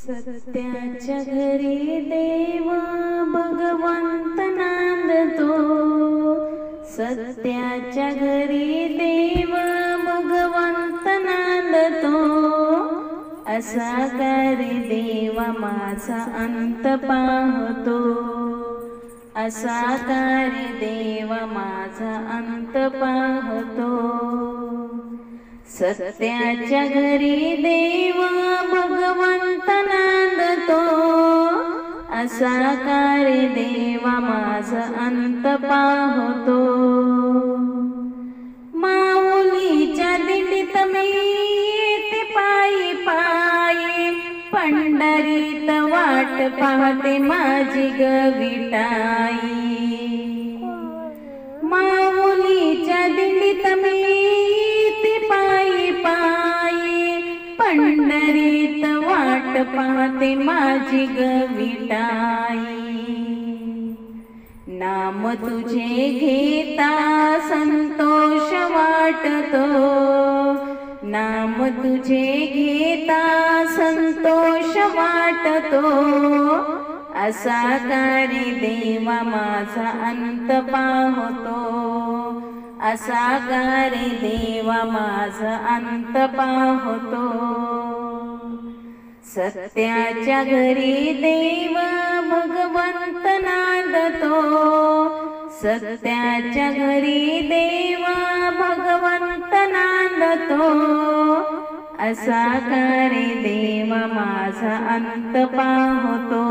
सत्याच्या घरी देवा भगवंत नांदतो, सत्याच्या घरी देवा भगवंत नांदतो। असा कार्य देवा माझा अंत पाहतो, असा कार्य देवा माझा अंत पाहतो। सत्याच्या घरी देवा भगवंत नांदतो, असा कार्य देवा माझा अंत पाहतो। माऊलीच्या दिंडीत मी येते पायी पायी, पंढरीत वाट पाहते माझी गविटाई। माऊलीच्या दिंडीत मी पंढरीत वाट पाहते माझी गविटाई। नाम तुझे घेता संतोष वाटतो, नाम तुझे घेता संतोष वाटतो। असा कार्य देवा माझा अंत पाहतो, असा कार्य देवा माझा अंत पाहतो। सत्याच्या घरी देवा भगवंत नांदतो, सत्याच्या घरी देवा भगवंत नांदतो। असा कार्य देवा माझा अंत पाहतो,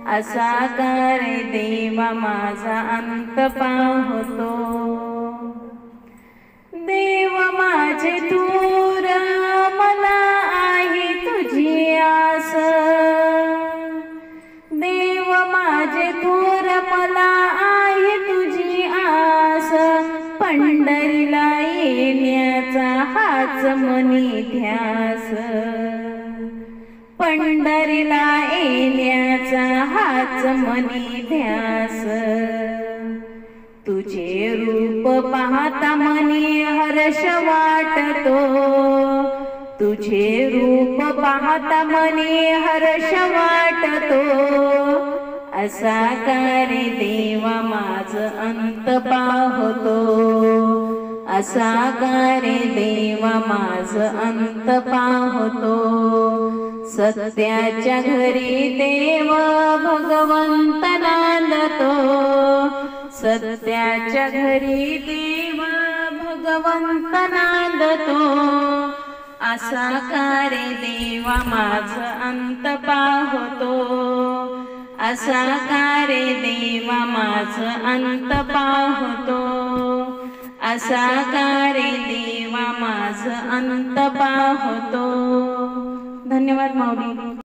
असा कार्य देवा माझा अंत पाहतो। देव माझे थोर मला आहे तुझी आस, देव माझे थोर मला आहे तुझी आस। पंढरीला येण्याचा हाच मनी ध्यास, पंढरीला येण्याचा हाच मनी ध्यास। तुझे रूप पाहता मनी हर्ष वाटतो, तुझे रूप पाहता मनी हर्ष वाटतो। असा कार्य देवा माझ अंत पाहतो, असा कार्य देवा माझ अंत पाहतो। सत्याच्या घरी देवा भगवंत नांदतो, सत्याच्या घरी देवा भगवंत नांदतो। असा कार्य देवा माझ अंत पाहतो, असा कार्य देवा माझ अंत पाहतो। असा कार्य देवा माझ अंत पाहतो। धन्यवाद माऊली।